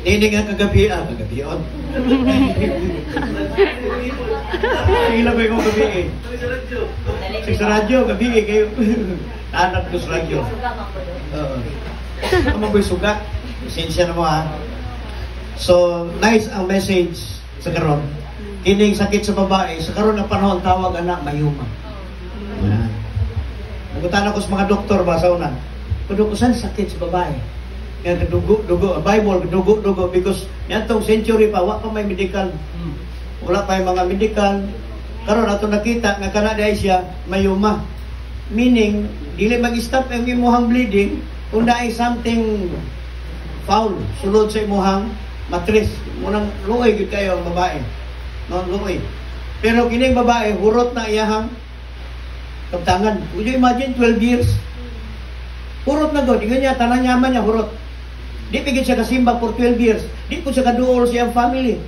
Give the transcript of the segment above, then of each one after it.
Hindi nga kagabi, kagabi yun. Ilang ko yung gabi eh. Sa radyo, gabi eh, kayo. Anak ko sa radyo. Ano ko'y suga? Esensya na mo ha. So, nice ang message sa karon. Kining sakit sa babae, sa karon na panahon, tawag anak, mayuma. Nagutan ako sa mga doktor ba sa una. Kung saan sakit sa babae? Kaya dugo, Bible, dugo, because yan tong century pa, wala pa may medical. Wala pa yung mga medical. Karon ato nakita, nga kanada siya, mayuma. Meaning, dili mag-stop yung imuhang bleeding, kung na something foul, sulod sa imuhang matris. Munang luoy gud kayo ang babae. No, luoy. Pero kining babae, hurot na iyahang kaptangan. Would you imagine 12 years? Hurot na god, ingon niya, tanan yaman niya, hurot. Di pigit siya kasimba for 12 years. Di po siya kaduol siyang family.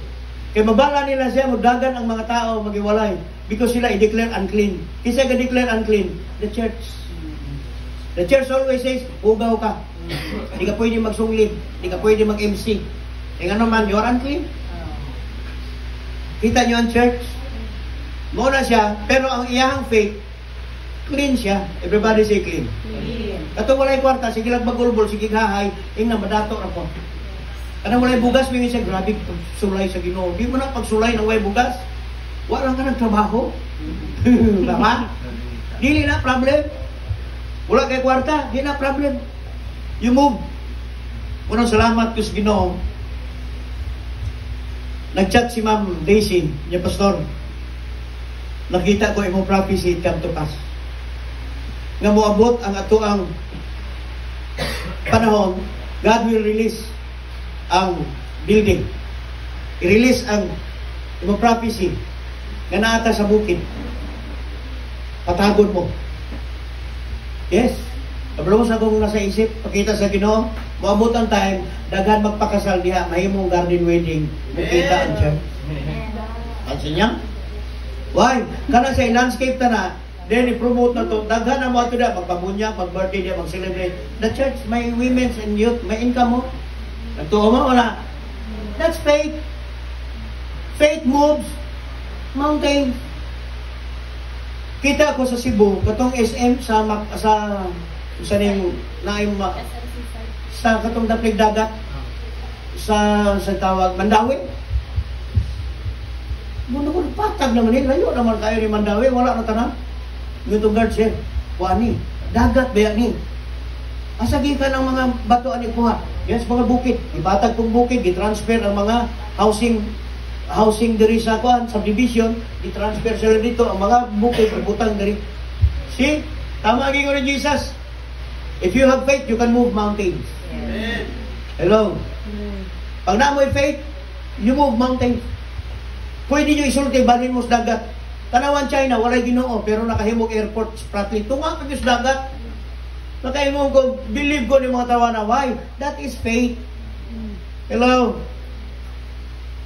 Kaya mabala nila siya, magdagan ang mga tao, magiwalay. Because sila i-declare unclean. Kasi i-declare unclean, the church. The church always says, ugaw ka. Di ka pwede magsunglid. Di ka pwede mag-MC. E nga naman, you're unclean. Kita nyo ang church? Muna siya, pero ang iyahang faith, clean siya. Everybody say clean. Katong walay kwarta, sige lang magulbol, sige hahay, na madato na po. Kanang walay bugas, may siya, grabe sulay sa Ginoo. Di mo na pagsulay ng walay bugas, wala ka ng trabaho. Tama? Dili na problem. Wala kay kwarta, di na problem. You move. Unang salamat ko sa Ginoo. Nag-chat si Ma'am Daisy, niya pastor. Nakita ko imong prophecy come to pass. Nga moabot ang ato ang panahon, God will release ang building. I-release ang imong prophecy nga naata sa bukid. Patagod mo. Yes. Kabalo sa akong nasa isip, pakita sa Ginoo, moabot ang time, daghan magpakasal diha, mahimong garden wedding, makita ang church. Pansin niya? Why? Kana sa landscape ta na, then i-promote na to, daghan na mo ito na, magpabunya, mag-birthday niya, mag-celebrate. The church, may women's and youth, may income mo. Nagtuo mo, wala. That's faith. Faith moves mountains. Kita ko sa Cebu, katong SM sa katong daplig dagat sa tawag Mandawi. Muna ko patag naman nila, layo naman kayo ni Mandawi, wala na tanan. Ngitong guard sir, kuani, dagat baya ni. Asagi ka ng mga bato ani kuha. Yes, mga bukid. Ibatag kong bukid, i-transfer ang mga housing diri sa kuan, subdivision, i-transfer sila dito ang mga bukid, ibutang diri. See? Tama ang ingon ni Jesus. If you have faith, you can move mountains. Amen. Hello? Pag naamoy faith, you move mountains. Pwede nyo isulti, balhin mo sa dagat. Tanawan China, walay Ginoo, pero nakahimog airport, Spratly. Tunga ka sa dagat. Nakahimog ko, believe ko ni mga tawana. Why? That is faith. Hello?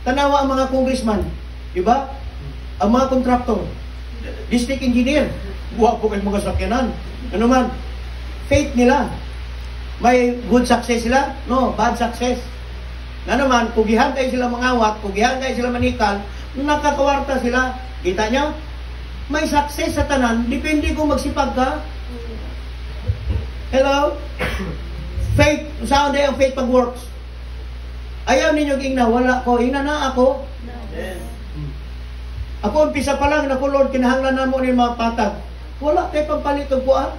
Tanawa ang mga congressman. Diba? Ang mga contractor. District engineer. Buwa po kayo mga sakyanan. Ano man? Faith nila. May good success sila? No, bad success. Na naman, pugihan kayo sila mangawat, pugihan kayo sila manikal, nakakawarta sila. Kita nyo? May success sa tanan, depende kung magsipag ka. Hello? Faith, saan day ang faith pag works? Ayaw ninyo ingna, wala ko, ingna na ako. Yes. Ako, umpisa pa lang, naku Lord, kinahanglan na mo ni mga patag. Wala kayo pagpalit ng kuha.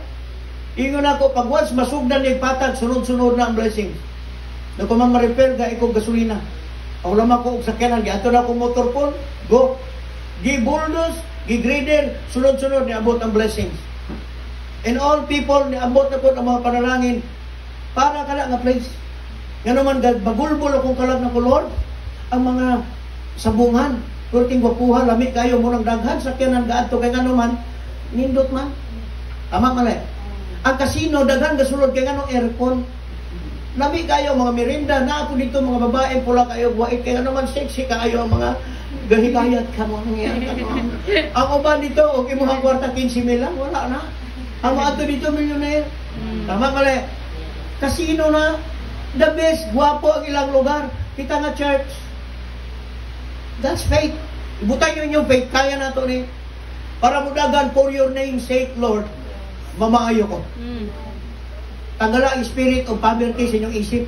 Ingon ako, pag once masugdan yung patag, sunod-sunod na ang blessing. Na kung ma-repair, ga ikong gasolina. Ako lamang ko, sakyanan, ato na akong motor po, go. Gi-bulldoze, gi-grader, sunod-sunod, niabot ang blessings. And all people, niabot na po ang mga panalangin, para ka na nga place. Nga naman, bagulbol akong kalag na ko, Lord, ang mga sabungan, kurting wapuha, lamig kayo, munang daghan, sakyanan, gaadto, kaya nga naman, nindot man. Tama mali. Ang casino, daghan, gasulod, kaya nga nung aircon, lamig kayo, mga merinda, na ako dito, mga babae, pula kayo, buwait, kaya naman, sexy kayo, ang mga gahikayat ka mo, ang uban dito, okay mo ang kwarta, 15 mil lang, wala na. Ang mga ato dito, millionaire. Tama mali. Casino na, The best, guwapo ang ilang lugar. Kita nga church. That's faith. Ibutay nyo inyong faith. Kaya na ito ni. Para mudagan, for your name's sake, Lord, mamaayo ko. Tanggala ang spirit of poverty sa inyong isip.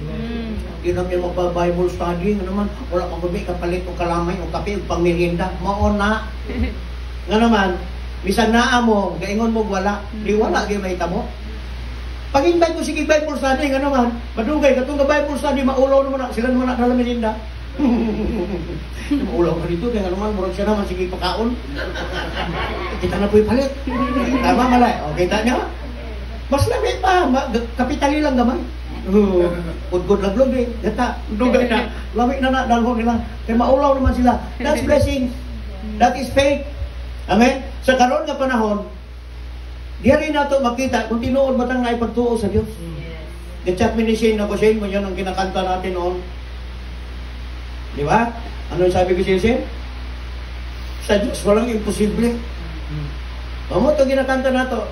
Hindi na kayo magpa-Bible study. Nga naman, wala kang gabi, kapalit o kalamay o kape o pang merienda. Mauna. Nga naman, bisan naa mo, gaingon mo wala. Di wala, kayo may tamo. Pag invite mo sige Bible study, nga naman, madugay, katong Bible study, maulaw naman na, sila naman nakala merienda. Maulaw ka dito, kaya nga naman, murag siya naman, sige pakaon. Kita na po'y palit. Tama malay. O, kita nyo? Mas lamit pa, kapitali lang gamay. Good laglog eh. Data, dugay na. Lamit na dalho nila. Kaya maulaw naman sila. That's blessing. That is faith. Amen? Sa karon nga panahon, di rin nato makita kung tinuod ba tang naipagtuo sa Diyos. Gachat minising na ko siya, mo yan ang kinakanta natin noon. Di ba? Ano yung sabi ko siya? Sa Diyos walang imposible. Mamo ito ginakanta nato.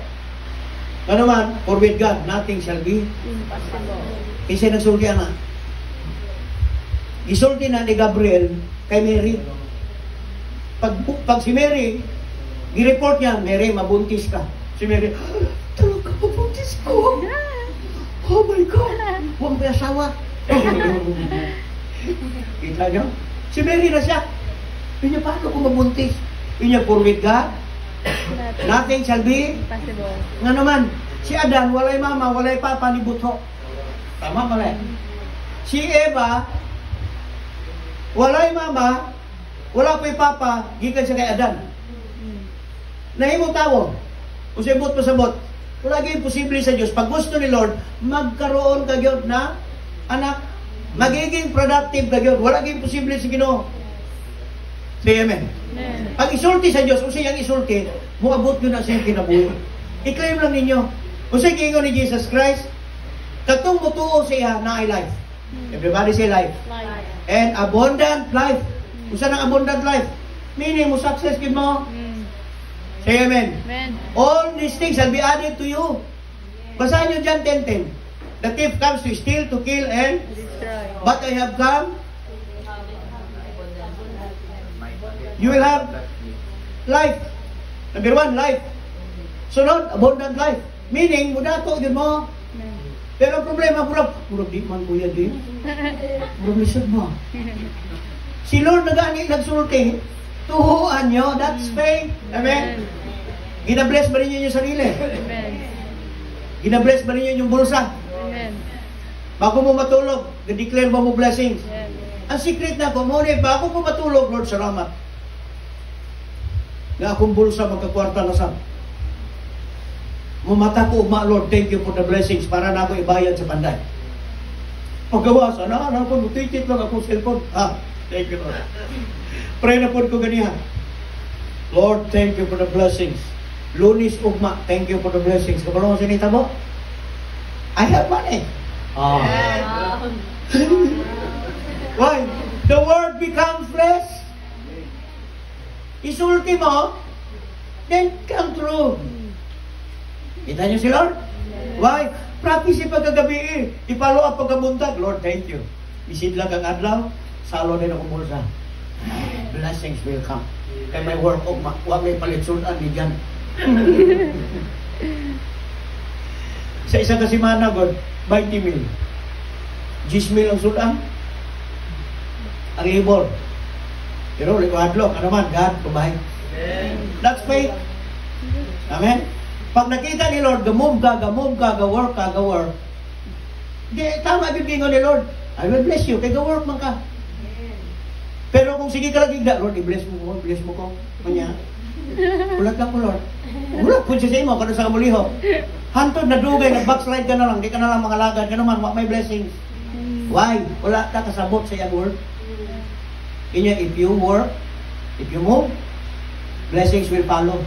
Ano man, for with God, nothing shall be impossible. Kasi nagsulti na. Isulti na ni Gabriel kay Mary. Pag si Mary, i-report niya, Mary, mabuntis ka. Si Mary, talaga mabuntis ko. Oh my God, huwag may asawa. Kita niyo? Si Mary na siya. Pinya, paano kung mabuntis? Pinya, for with God, nothing shall be impossible. Nga naman, si Adan, walay mama, walay papa ni Butho. Tama pala. Si Eva, walay mama, wala ko'y papa, gikan siya kay Adan. Nahimo tawon. Kung sabot pasabot, wala gayong posible sa Diyos. Pag gusto ni Lord, magkaroon ka gyud na anak, magiging productive ka gyud. Wala gayong posible sa Ginoo. Say amen. Pag isulti sa Diyos, kung siyang isulti, muabot yun na siyang kinabuhi. I-claim lang ninyo. Kung siyang kingon ni Jesus Christ, katong mutuo siya na ay life. Everybody say life. And abundant life. Kung saan ang abundant life? Meaning, mo success yun mo. Say amen. All these things shall be added to you. Basahin nyo dyan 10:10. The thief comes to steal, to kill, and destroy. But I have come. You will have life. Number 1, life. Sunod, abundant life. Meaning, mudato yun mo. Pero ang problema, murag di man kuya di. Murag lisod mo. Si Lord nagsulti. Tuhuan nyo. That's faith. Amen. Gina-bless ba rin nyo yung sarili? Amen. Gina-bless ba rin nyo yung bulsa? Amen. Bago mo matulog, declare mo blessings. Amen. Ang secret na ko, bago mo matulog, Lord, salamat. Na akong bulsa magkakwarta na sa. Mumata ko, Lord, thank you for the blessings para na ako ibayad sa panday. Paggawa, sana ako, mutikit lang akong cellphone. Thank you, Lord. Pray na po ko ganihan. Lord, thank you for the blessings. Lunis, ugma, thank you for the blessings. Kapag mo sinita mo, I have money. Why? The word becomes flesh. Isulti mo, then come true. Kita niyo si Lord? Why? Practice pagkagabi ipalo ang pagkabuntag. Lord, thank you. Isidla kang adlaw, salo din ako bulsa. Blessings will come. Kaya may work of wag may palitsunan ni dyan. Sa isang kasimana, God, 20 mil. 10 mil ang sudan. Ang ibor. Pero liwadlo, ano man, God, kumain. That's faith. Amen? Pag nakita ni Lord, ga-work ka. Di, tama yung gingon ni Lord. I will bless you, kaya ga-work man ka. Pero kung sige ka lang igda, Lord, i-bless mo ko. Kanya, ulat lang ko, Lord. Ulat po siya sa imo, kano sa kamuliho. Hantod na dugay, nag-backslide ka na lang, di ka na lang makalagad, ka naman, may blessings. Why? Wala ka kasabot sa iyang word. Kanya, if you work, if you move, blessings will follow.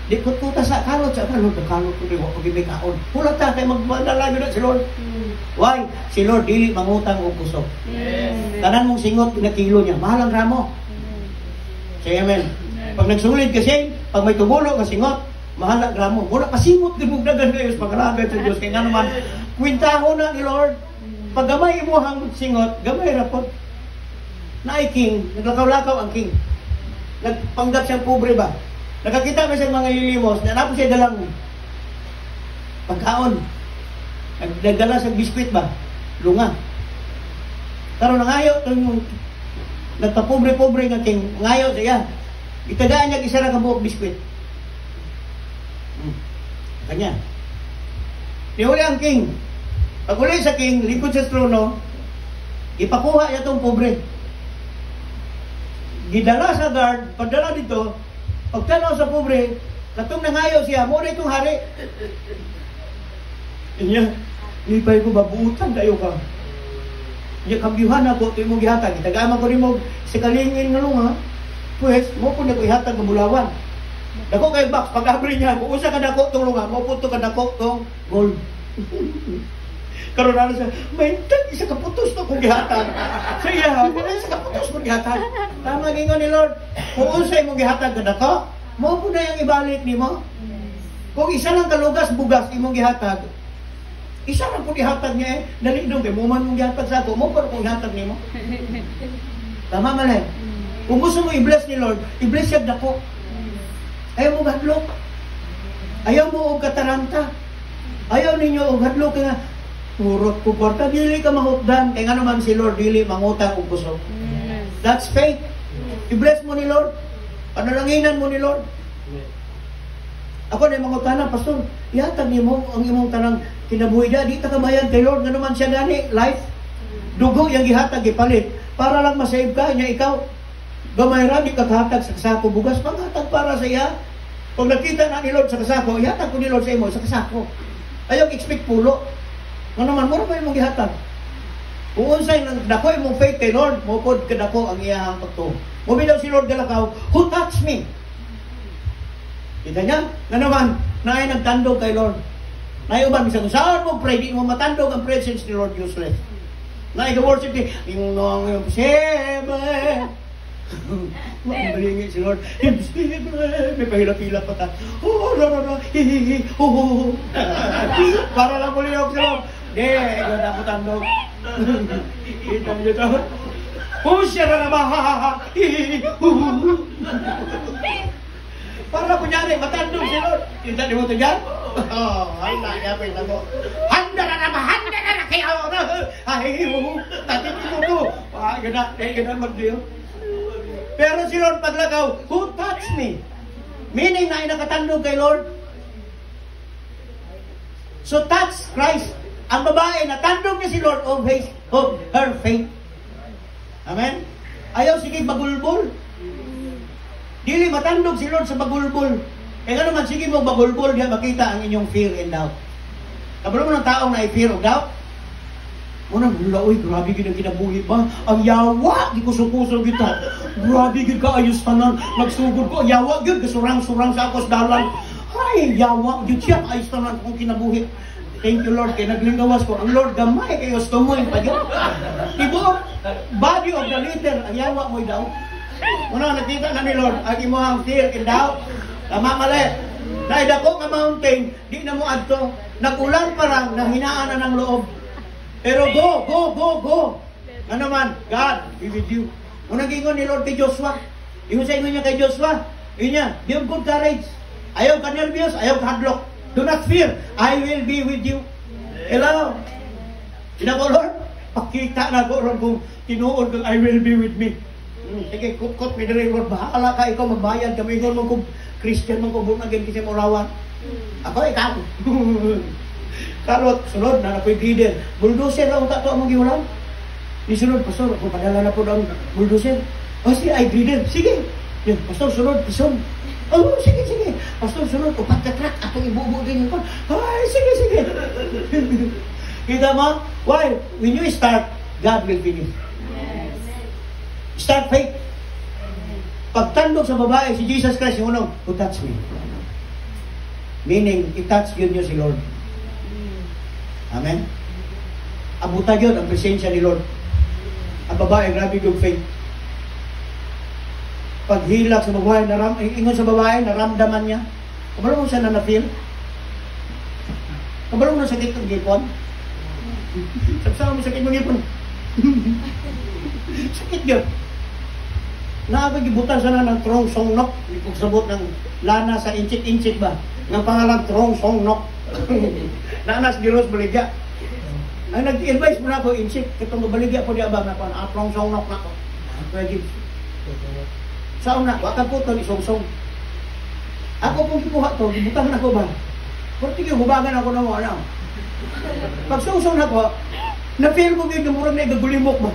Di kututa sa kalot, kalot ko, di mo pagibikaon. Hulat ta, kaya magmadalabi na si Lord. Why? Si Lord, dili mangutang o kusok. Tanan mong singot, pinakilo niya. Mahal ang ramo. Say amen. Pag nagsulid kasi, pag may tumulo, masingot, mahal ang ramo. Wala pasimot, dinugdagan kayo sa pagkalagay sa Diyos. Kaya nga naman, kwintaho na ni Lord. Pag gamay imuhang singot, gamay rapod. Na ay king, naglakaw-lakaw ang king. Nagpanggap siyang pobre ba? Nakakita ba siyang mga lilimos, na siya dalang pagkaon. Nagdala sa biskwit ba? Lunga. Pero nangayo, nagpapobre-pobre nga king, ngayo siya. Itadaan niya isa na kabuok biskwit. Kanya. Nihuli ang king. Pag uli sa king, likod sa trono, ipakuha niya itong pobre. Gidala sa guard, padala dito, pagtanaw sa pobre, katong nangayo siya, muna itong hari. Inya, lipay ko, babuutan kayo ka. Inya, kambyuhan ako, ito yung gihatag. Itagama ko rin mo, sa kalingin nga nung ha. Pues, mo po na ko ihatag ng bulawan. Dako kay box, pag-abri niya, kung usa ka dako itong lunga, mo po ito ka dako itong gold. Karon na siya, may isa kaputos to kung gihatag. So iya, isa kaputos kung gihatag. Tama gingon ni Lord, kung unsay mong gihatag kada ka, mo po na yung ibalik nimo. Kung isa lang kalugas bugas imong gihatag, isa lang po gihatag niya dali dong kay mo man mong gihatag sa ako, mo po kung gihatag nimo. Tama man eh. Kung gusto mo i-bless ni Lord, i-bless siya dako. Ayaw mo hadlok. Ayaw mo og kataranta. Ayaw ninyo og hadlok nga purot ko kwarta, dili ka mahutdan. Kaya nga naman si Lord, dili mangutang o kusog. That's faith. I-bless mo ni Lord. Panalanginan mo ni Lord. Ako na yung mga tanang, Pastor, ihatag niyo mo ang imong tanang kinabuhi dya. Di ta kabayan kay Lord. Nga naman siya gani, life. Dugo yung gihatag, ipalit. Para lang masave ka, niya ikaw. Gamay ra, di kakahatag sa kasako. Bugas, panghatag para sa iya. Pag nakita na ni Lord sa kasako, ihatag ko ni Lord sa imo sa kasako. Ayaw expect pulo. Nga naman, mura ba yung mong gihatag? Kung unsay dako yung mong faith kay Lord, mupod ka dako ang iyahang pagtuo. Mubilaw si Lord galakaw, who touched me? Kita niya? Nga naman, na ay nagtandog kay Lord. Na uban, misang saan mo pray, di mo matandog ang presence ni Lord useless. Na i-worship ni, yung nong yung sebe. Mabalingi si Lord. May pahilap-hilap pa ta. Oh, hihihi, para lang muliyog si Lord. Ganda ako tandog. Kita niyo ito. Pusya na ba? Para kunyari, matandog si Lord. Kita niyo ito dyan? Ay, nakiyapin na mo. Handa na kayo. Ay, tatin mo ito. Ganda mag-deal. Pero si Lord paglagaw, who touched me? Meaning na ay nakatandog kay Lord. So touch Christ. Ang babae, natandog niya si Lord of her faith. Amen? Ayaw sige bagulbol. Dili matandog si Lord sa bagulbol. Kaya naman sige mo bagulbol, diya makita ang inyong fear and doubt. Kabalo mo ng taong na i-fear of doubt? Muna, oy, grabe gid ang kinabuhi ba? Ang yawa, di ko sukusog kita. Grabe gid ka ayos tanan. Nagsugod ko, yawa gid, kasurang-surang sa akos dalan. Ay, yawa, gid siya ayos tanan kung kinabuhi. Thank you Lord, kay naglingawas ko. Ang Lord gamay kayo stumoy pa yun. Ibo, body of the leader, ang yawa mo'y daw. Muna, nakita na ni Lord, ang imuhang fear and doubt. Tama mali. Naidako nga mountain, di na mo adto. Nagulan pa lang, nahinaan na ng loob. Pero go. Ano naman, God be with you. Kung nag-ingon ni Lord kay Joshua, yung sa inyo niya kay Joshua, yun niya, be of good courage. Ayaw ka nervyos, ayaw ka hadlok. Do not fear, I will be with you. Hello? Sinako Lord, pakita na ko ron kung tinuod kung I will be with me. Sige, kut-kut, may dali Lord, bahala ka, ikaw magbayad. Kami ingon mo kung Christian mo kung bunagin kasi mo rawan. Ako, ikaw. Karot, sunod na napoy leader. Bulldozer ang tato ang giulam. Ni sunod, Pastor, kung padala na po ang bulldozer. Oh, sige, ay leader. Sige. Yan, Pastor, sunod, pison. Oh, sige. Pastor, sunod, upat ka truck. Atong ibubo din yun. Ay, sige. Kita mo? Why? When you start, God will finish. Start faith. Pagtandog sa babae, si Jesus Christ, yung unang, who touch me? Meaning, i-touch yun niyo si Lord. Amen? Abutan yun ang presensya ni Lord. Ang babae, grabe yung faith. Paghilak sa babae, ingon sa babae, naramdaman niya. Kabalo mo siya na na-feel? Kabalo mo na sakit ang gipon? Sagsama mo sakit mga ipon. Sakit yun. Nakakagibutan sana ng Trong Song Nok. Ipagsabot ng lana sa inchik-inchik ba? Ng pangalang Trong Song Nok. Nanas Giros Baligya. Ang nag-advise mo na ako, inchik. Katong baligya po di abang na ako. Trong Song Nok na ako. Pwede. Saan na? Waka po ito, isong-song. Ako pong kibuha to, gibutan na ako ba? Pwede yung hubagan ako na mo, ano? Pag song-song na ko, na-feel mo yung murag na igagulimok ba?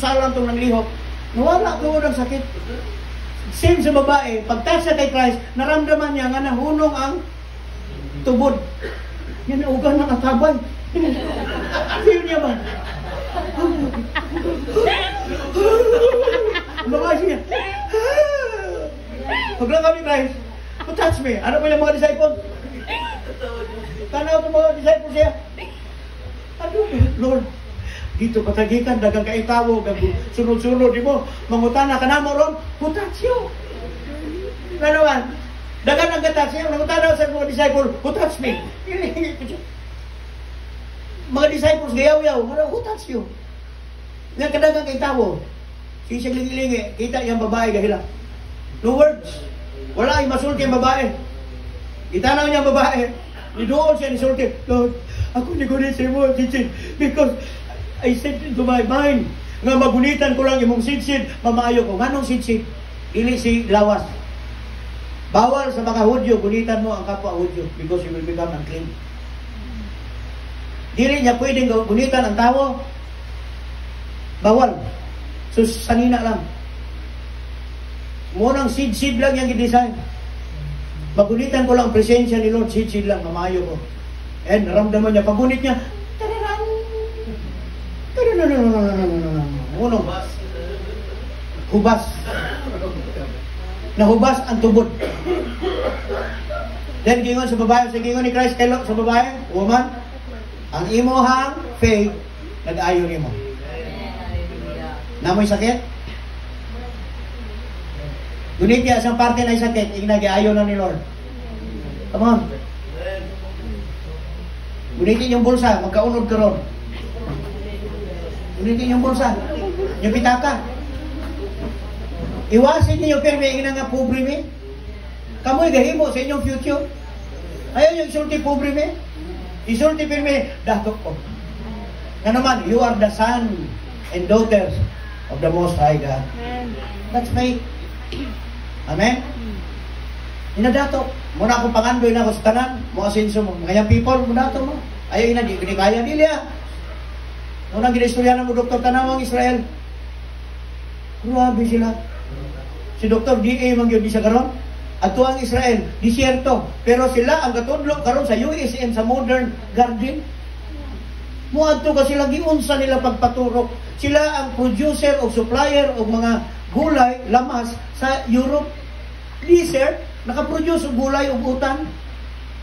Salang itong nanglihok. Nawala ko ng sakit. Same sa babae, pag-touch na kay Christ, naramdaman niya nga nahunong ang tubod. Yan ang ugan ng atabay. Feel niya ba? Mga siya. Paglang kami Christ, touch me. Ano pa yung mga disciple? Tanaw itong mga disciple siya. Ano? Lord, dito patagikan, dagang kaitawo, sunod-sunod, di mo, mangutana ka na mo ron, hutatyo. Ano man? Dagan ang gatasyo, nangutana sa mga disciple, hutats me. Mga disciples, gayaw-yaw, hutatyo. Nga kadagang kaitawo, sisig lingi-lingi, kita yung babae gahila. No words. Wala yung masulti yung babae. Itanaw niya ang babae. Nidoon siya nisulti, Lord, ako ni gunit sa mo, sitsid, because I said into my mind, nga magunitan ko lang imong sitsid, mamayo ko. Nganong sitsid? Dili si lawas. Bawal sa mga Hudyo, gunitan mo ang kapwa Hudyo because you will become unclean. Dili niya pwedeng gunitan ang tao. Bawal. So, sanina lang. Munang sid-sid lang yung i-design. Magunitan ko lang ang presensya ni Lord, sid-sid lang, mamayo ko. And naramdaman niya, pagunit niya, Unong hubas. Nahubas ang tubod. Then gingon sa babae, sa gingon ni Christ kay sa babae, woman, ang imuhang faith nag-ayo nimo. Namoy sakit? Gunit niya sa parte na sakit, ignag-ayo na ni Lord. Come on. Gunitin yung bulsa, magkaunod ka ron. Gunitin yung bulsa, yung pitaka. Iwasin niyo pirmi, ina nga pobre mi. Kamoy gahimo sa inyong future. Ayaw yung isulti pobre mi. Isulti pirmi, datok ko. Na naman, you are the son and daughters of the Most High God. That's faith. Amen? Inadato. Muna akong pangandoy na ako sa tanan. Mga sinso mo. Mga people, mudato mo. Ayaw ina, di kaya nila. Unang ginistorya ng Dr. Tanawang Israel. Grabe sila. Si Dr. D.A. mangyod di siya karon. At tuwang Israel, disyerto. Pero sila ang katudlo karon sa USM sa Modern Garden. Muadto ka sila giunsa nila pagpaturok. Sila ang producer o supplier o mga gulay, lamas sa Europe. Desert, nakaproduce og gulay og utan.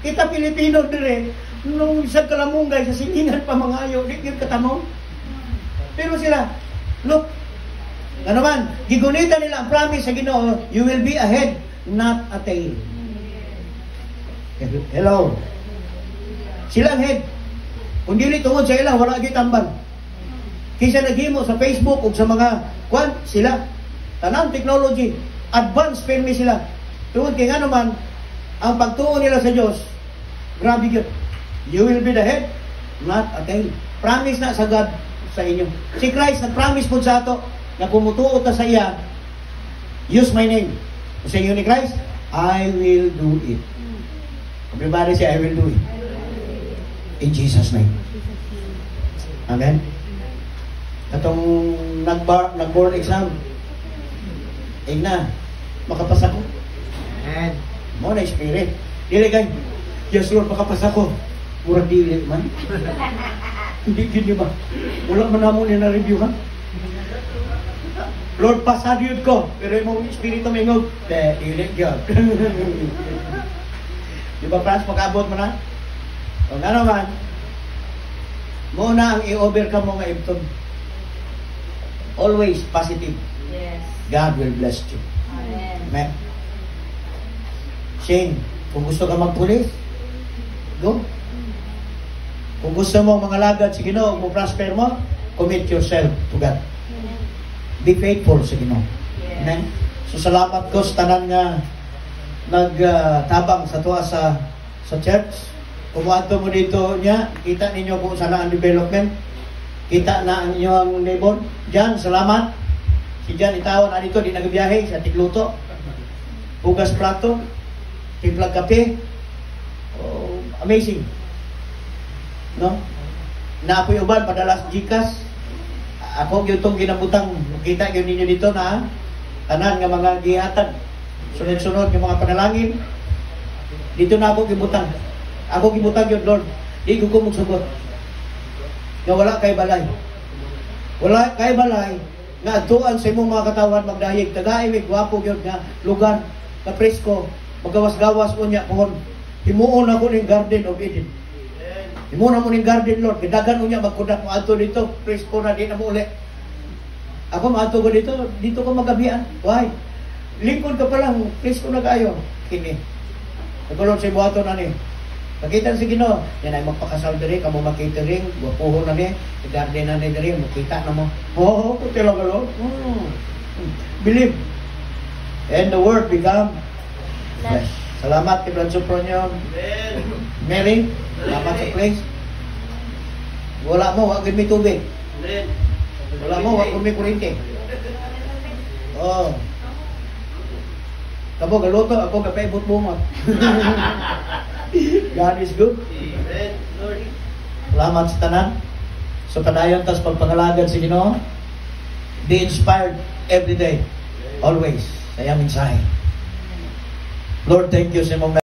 Kita Pilipino dire, nung isang kalamunggay sa silingan pa mga ayo, di yun katanong. Pero sila, look, ano man, gigunitan nila ang promise sa Ginoo, you will be a head, not a tail. Hello. Sila ang head. Kung dili tungod sa ilang, wala gitambal. Kisa naghimo sa Facebook o sa mga kwan, sila. Tanang technology, advanced firme sila. Tungod kay nga naman, ang pagtuon nila sa Diyos, grabe yun. You will be the head, not a tail. Promise na sa God sa inyo. Si Christ, nag-promise po sa ato, na kumutuot na sa iya, use my name. Sa inyo ni Christ, I will do it. Everybody say, I will do it. In Jesus' name. Amen? Katong nag-board exam, na, makapasa ko. And, mo na spirit. Dili kay, yes Lord, makapasa ko. Murag dili man. Hindi gini ba? Wala man namo ni na-review ha? Lord, pasadyod ko. Pero yung espiritu may ngog, dili God. Di ba, Franz, pag-abot mo na? O na naman, muna ang i-overcome mo nga ibton. Always positive. Yes. God will bless you. Amen. Amen. Shane, kung gusto ka magpulis, go. Kung gusto mong mga lagad sa Ginoo, mo prosper mo, commit yourself to God. Be faithful sa Ginoo. Amen. So salamat ko sa tanan nga nagtabang sa tuwa sa church. Kumuadto mo dito niya, kita ninyo kung saan ang development. Kita na ang inyong neighbor. Diyan, salamat. Si Jan itawan na dito, di nagbiyahe sa tigluto. Hugas plato, timplag kape. Oh, amazing. No? Naapoy uban, padalas Gcash. Ako yung itong ginabutang. Kita yun ninyo dito na tanan nga mga gihatag. Sunod-sunod yung mga panalangin. Dito na ako gibutang. Ako gibutang yun, Lord. Di ko kumugsugot. Nga wala kay balay. Wala kay balay. Nga atuan sa imong mga katawan magdahig. Tagaimig, wapo yun nga lugar na presko. Magawas-gawas ko niya pohon. Himuon ako ng Garden of Eden. Himuon mo ng Garden, Lord. Kidagan ko niya magkudak mo ato dito. Presko na di na mo uli. Ako maato ko dito. Dito ko magabian. Why? Lingkod ka pa lang. Presko na kayo. Kini. Nagulong sa ibuhato na ni. Nakita si Ginoo, yan ay magpakasal diri, kamo makitering, wapuho na ni, garden na ni diri, makita na mo. Oo, kuti lang ka, believe. And the word become flesh. Salamat kay Brad Sopronio. Mary, salamat sa place. Wala mo, wag may tubig. Wala mo, wag may kuryente. Oh. Tabo galuto, ako kapaibot bunga. God is good. Amen. Lord. Salamat sa tanan. So padayon tas pagpangalagad sa Ginoo. Be inspired every day. Always. Sa iyang mensahe. Lord, thank you sa imong